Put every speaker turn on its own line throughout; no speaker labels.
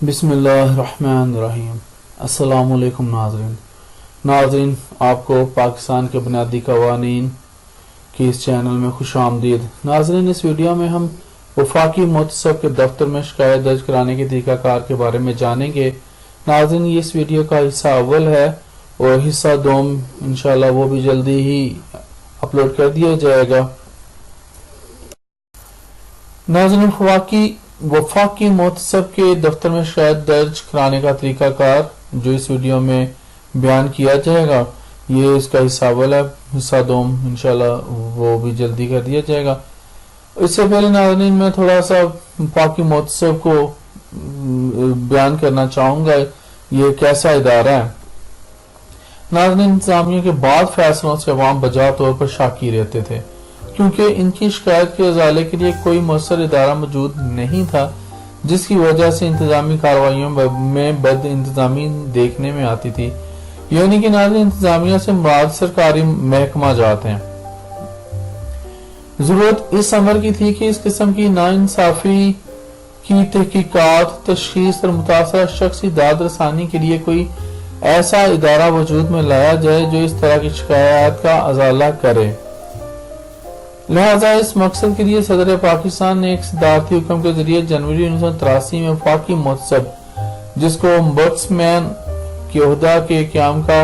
बिस्मिल्लाहिर्रहमानिर्रहीम। अस्सलाम वालेकुम नाज़रीन, आपको पाकिस्तान के बुनियादी क़वानीन की इस चैनल में खुश आमदीद। नाज़रीन, इस वीडियो में हम वफाकी मुतसब के दफ्तर में शिकायत दर्ज कराने के तरीक़ाकार के बारे में जानेंगे। नाज़रीन, ये इस वीडियो का हिस्सा अव्वल है और हिस्सा दोम इंशाल्लाह वो भी जल्दी ही अपलोड कर दिया जाएगा। नाज़रीन, वफाकी मुतसब के दफ्तर में शिकायत दर्ज कराने का तरीकाकार जो इस वीडियो में बयान किया जाएगा, ये इसका हिस्सा अव्वल है। हिस्सा दोम इंशाल्लाह वो भी जल्दी कर दिया जाएगा। इससे पहले नाज़रीन, मैं थोड़ा सा वफाकी मुतसब को बयान करना चाहूँगा, ये कैसा इदारा है। नाज़रीन, इंतजामिया के बाद फैसलों से अवाम बजा तौर पर शाकी रहते थे, क्योंकि इनकी शिकायत के इजाले के लिए कोई मुअस्सर इदारा मौजूद नहीं था, जिसकी वजह से इंतजामी कार्रवाइयों में बद इंतजामी देखने में आती थी। यानी कि नाज़रीन, इंतजामिया से मुराद सरकारी महकमा जात हैं। जरूरत इस अमर की थी कि इस किस्म की नाइंसाफी की तहकीकात, तशखीस और मुतासरा शख्सी दाद रसानी के लिए कोई ऐसा इदारा वजूद में लाया जाए जो इस तरह की शिकायत का अजाला करे। लिहाजा इस मकसद के लिए सदर पाकिस्तान ने एक सदारती हुक्म के जरिए जनवरी 1983 में वफाकी मुतसब, जिसको ओम्बड्समैन के ओहदा के क़याम का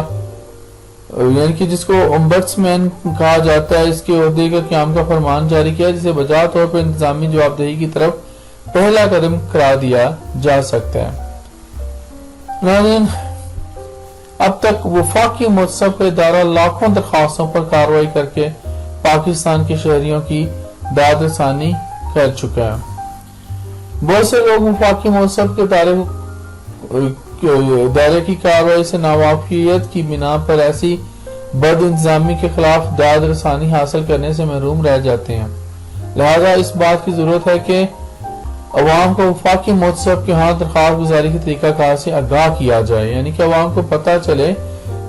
यानी कि जिसको ओम्बड्समैन कहा जाता है, इसके ओहदे का क़याम का फरमान जारी किया, जिसे बजा तौर पर इंतजामी जवाबदेही की तरफ पहला कदम करार दिया जा सकता है। नाज़रीन, अब तक वफाकी मुतसब का इदारा लाखों दरखास्तों पर कार्रवाई करके पाकिस्तान के शहरियों की दाद रसानी कर चुका है। बहुत से लोग वफाकी मुतसब के दायरे की कार्रवाई से नावाकियत की बिना पर ऐसी बद इंतजामी के खिलाफ दाद रसानी हासिल करने से महरूम रह जाते हैं। लिहाजा इस बात की जरूरत है कि अवाम को वफाकी मुतसब के यहाँ दरखास्त गुजारी के तरीकाकार से आगाह किया जाए, यानी कि अवाम को पता चले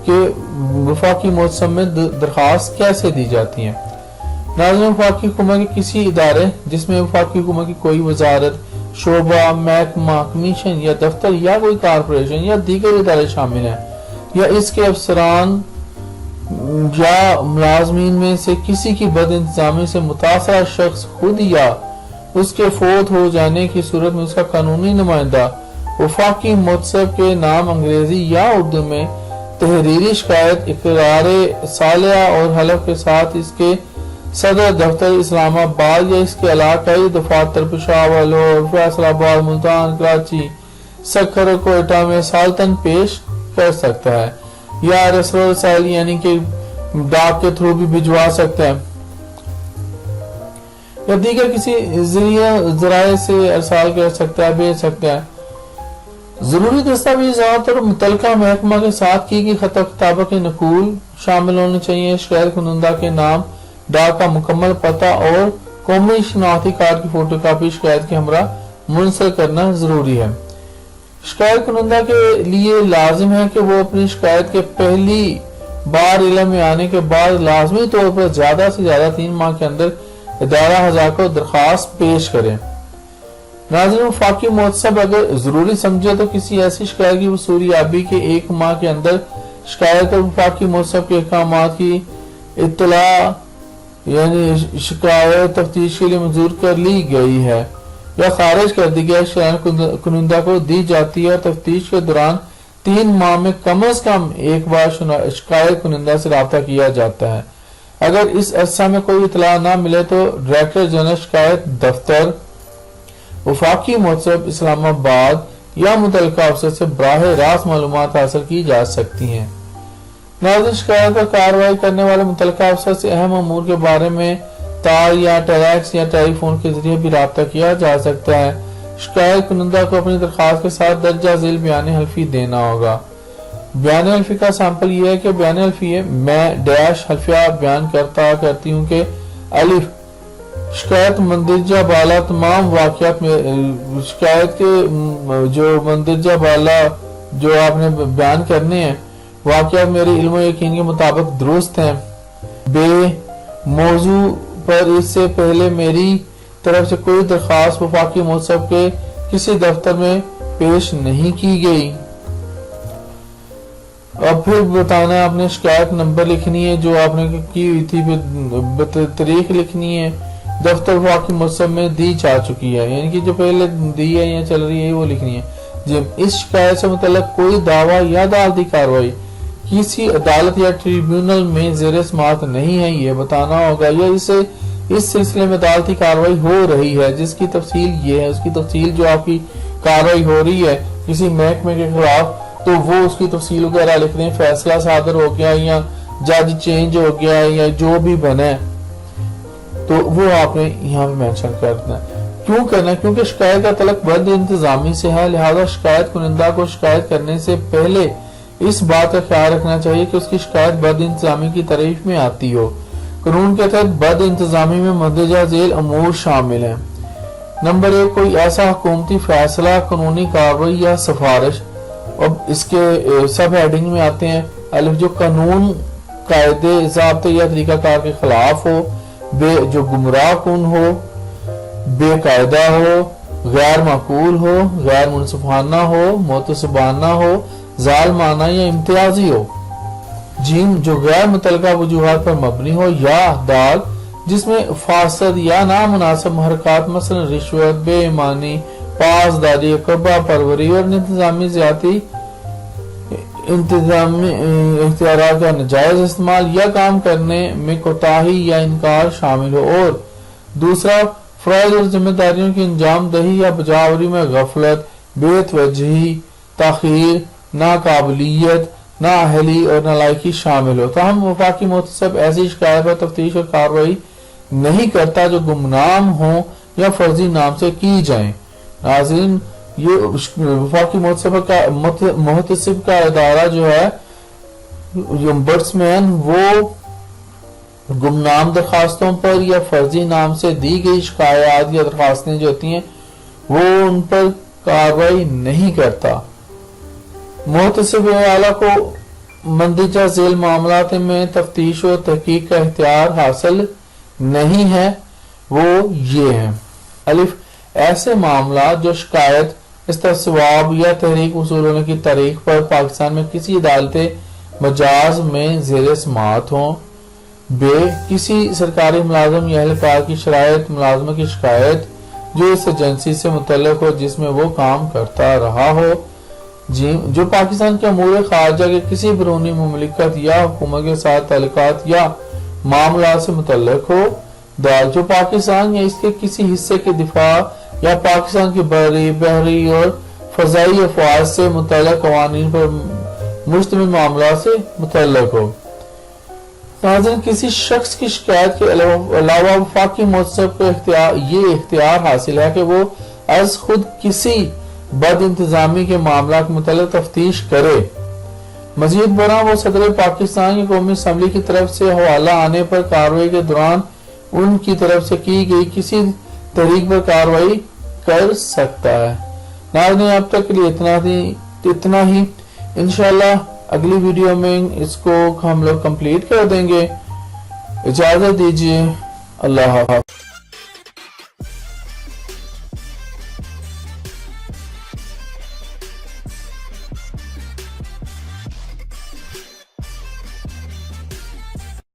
कि वफाकी मुतसब में दरखास्त कैसे दी जाती है। नाज़रीन, वफाकी हुकूमत के किसी इदारे जिसमें वफाकी हुकूमत की कोई वजारत, शोबा, महकमा, कमीशन या दफ्तर या कोई कारपोरेशन या दीगर इदारे शामिल हैं, या इसके अफसरान या मुलाजमीन में से किसी की बद इंतजामी से मुतासरा शख्स खुद या उसके फोत हो जाने की सूरत में उसका कानूनी नुमाइंदा वफाकी मुतसब के नाम अंग्रेजी या उर्दू में तहरीरी शिकायत, इकरार सालिया और हलफ के साथ इसके सदर दफ्तर इस्लामाबाद या इसके इलाकाई दफातर पेशावर, लाहौर, फैसलाबाद, मुल्तान, कराची, सक्खर, कोयटा में सालतन पेश कर सकता है, या रसायल यानी कि डाक के थ्रू भी भिजवा सकता है, या दीगर किसी जराए से अरसाल कर सकता है, भेज सकता है। जरूरी दस्तावेजात और मुतलका महकमा के साथ की गई खत किताबों के नकूल शामिल होने चाहिए। शिकायत कुनंदा के नाम, डाक का मुकम्मल पता और कौमी शनाख्ती कार्ड की फोटोकॉपी शिकायत के हमरा मुंसलिक करना जरूरी है। शिकायत कुनंदा के लिए लाजिम है कि वो अपनी शिकायत के पहली बार इल्म में आने के बाद लाजमी तौर पर ज्यादा से ज्यादा 3 माह के अंदर इदारा हजार को दरखास्त पेश करें। नाज़रीन, वफाकी मुतसब अगर जरूरी समझे तो किसी ऐसी शिकायत की वसूलियाबी के 1 माह के अंदर शिकायत और वफाकी मुतसब के अहकामात की इत्तला यानी शिकायत तफ्तीश के लिए मंजूर कर ली गई है या खारिज कर दी गई शिकायत कुनिंदा को दी जाती है, और तफ्तीश के दौरान 3 माह में कम से कम एक बार शिकायत कुनिंदा से राब्ता किया जाता है। अगर इस अरसा में कोई इतला ना मिले तो डायरेक्टर जनरल शिकायत दफ्तर, वफाकी मुतसब इस्लामाबाद या मुतलका अफसर से बराह रास्त मालूमात हासिल की जा सकती हैं। नाज़रीन, शिकायत पर कार्रवाई करने वाले मुतलका अफसर से अहम अमूर के बारे में तार या टेलेक्स या टेलीफोन के जरिए भी राब्ता किया जा सकता है। शिकायत कुनंदा को अपनी दरखास्त के साथ दर्जा झेल बयान हल्फी देना होगा। बयान हल्फी का सैंपल यह है कि बयान हल्फी है, मैं डैश हल्फिया बयान करती हूँ कि अलिफ शिकायत मंदिरजा बाला तमाम वाकयात में शिकायत के जो मंदिरजा बाला जो आपने बयान करने हैं वाकयात मेरे इल्म और यकीन के मुताबिक दुरुस्त हैं। बे मौजू पर इससे पहले मेरी तरफ से कोई दरखास्त वफाकी मुतसब के किसी दफ्तर में पेश नहीं की गई। अब फिर बताना है, आपने शिकायत नंबर लिखनी है जो आपने की हुई थी, फिर तारीख लिखनी है, दफ्तर वफाकी मुसब में दी जा चुकी है, यानी कि जो पहले दी है या चल रही है वो लिखनी है। जब इस शिकायत से मुतल्लिक कोई दावा या अदालती कार्रवाई किसी अदालत या ट्रिब्यूनल में ज़ेर समाअत नहीं है, ये बताना होगा। या इस सिलसिले में अदालती कार्रवाई हो रही है जिसकी तफसील ये है, उसकी तफसील जो आपकी कार्रवाई हो रही है किसी महकमे के खिलाफ, तो वो उसकी तफसील वगैरह लिख रहे हैं, फैसला सादर हो गया या जज चेंज हो गया या जो भी बने, तो वो आपने यहाँ पे मेंशन कर देना। क्यों करना है? क्योंकि शिकायत का तल्लुक बद इंतजामी से है, लिहाजा शिकायत कुनिंदा को शिकायत करने से पहले इस बात का ख्याल रखना चाहिए कि उसकी शिकायत बद इंतजामी की तारीफ में आती हो। कानून के तहत बद इंतजामी में मद्देनजर झेल अमूर शामिल हैं। नंबर 1, कोई ऐसा हुकूमती फैसला, कानूनी कार्रवाई या सिफारिश। अब इसके सब हेडिंग में आते हैं। अलिफ, जो कानून, कायदे, ज़ाब्ते या तरीकाकार के खिलाफ हो। बे, जो गुमराह कुन हो, बेकायदा हो, गैर माकूल हो, गैर मुनसिफाना हो, मुतसबाना हो, जालमाना या इम्तियाजी हो। जीम, जो गैर मुतलका वजूहात पर मबनी हो। या दाल, जिसमें फासद या नामुनासिब हरकत, मसलन रिश्वत, बेईमानी, पासदारी, कब्बा परवरी और इंतजामी ज्यादती, इंतजामी इख्तियारात का नाजायज इस्तेमाल या काम करने में कोताही या इनकार शामिल हो। और दूसरा, फराइज और जिम्मेदारियों की अंजाम दही या बजावरी में गफलत, बेतवजही, ताखीर, नाकाबिलियत, नाअहली और नालायकी शामिल हो। ताहम वफाकी मुहतसब ऐसी शिकायत पर तफ्तीश और कार्रवाई नहीं करता जो गुमनाम हो या फर्जी नाम से की जाए। नाज़रीन, ये वफाकी मुहतसिब का इदारा जो है, ओम्बड्समैन, वो गुमनाम दरखास्तों पर या फर्जी नाम से दी गई शिकायत या दरखास्तें जो होती हैं वो उन पर कार्रवाई नहीं करता। मुहतसिब आला को मंदीजा झेल मामलात में तफ्तीश और तहकीक का इख्तियार हासिल नहीं है, वो ये है। अलिफ, ऐसे मामला जो शिकायत, इस्तिसवाब या तहरीक वसूल होने की तारीख पर पाकिस्तान में किसी अदालत मजाज में ज़ेर समाअत हो। बे, किसी सरकारी मुलाजिम या अहलकार की शरायत मुलाजमत की शिकायत जो इस एजेंसी से मुतल्लिक हो जिसमें वो काम करता रहा हो। जी, जो पाकिस्तान के अमूर खारजा के किसी बैरूनी मुमलिकत या हुकूमत के साथ ताल्लुकात या मामला से मुतल्लिक हो। दाल, जो पाकिस्तान या इसके किसी हिस्से के दिफा या पाकिस्तान की बहरी और फजाई अफवाज से मुतल्लिक कवानीन पर मुश्तमिल मामला से मुतल्लिक हो। नाज़रीन, किसी शख्स की शिकायत के अलावा वफाकी मुहतसिब को ये इख्तियार हासिल है कि वो अज खुद किसी बद इंतजामी के मामला के मुतल्लिक तफ्तीश करे। मजीद बरा, वो सदर पाकिस्तान की कौमी असम्बली की तरफ से हवाला आने पर कार्रवाई के दौरान उनकी तरफ से की गई किसी तहरीक पर कार्रवाई कर सकता है। नाज़रीन, अब तक के लिए इतना ही। इंशाल्लाह अगली वीडियो में इसको हम लोग कंप्लीट कर देंगे। इजाजत दीजिए। अल्लाह हाफ़िज़।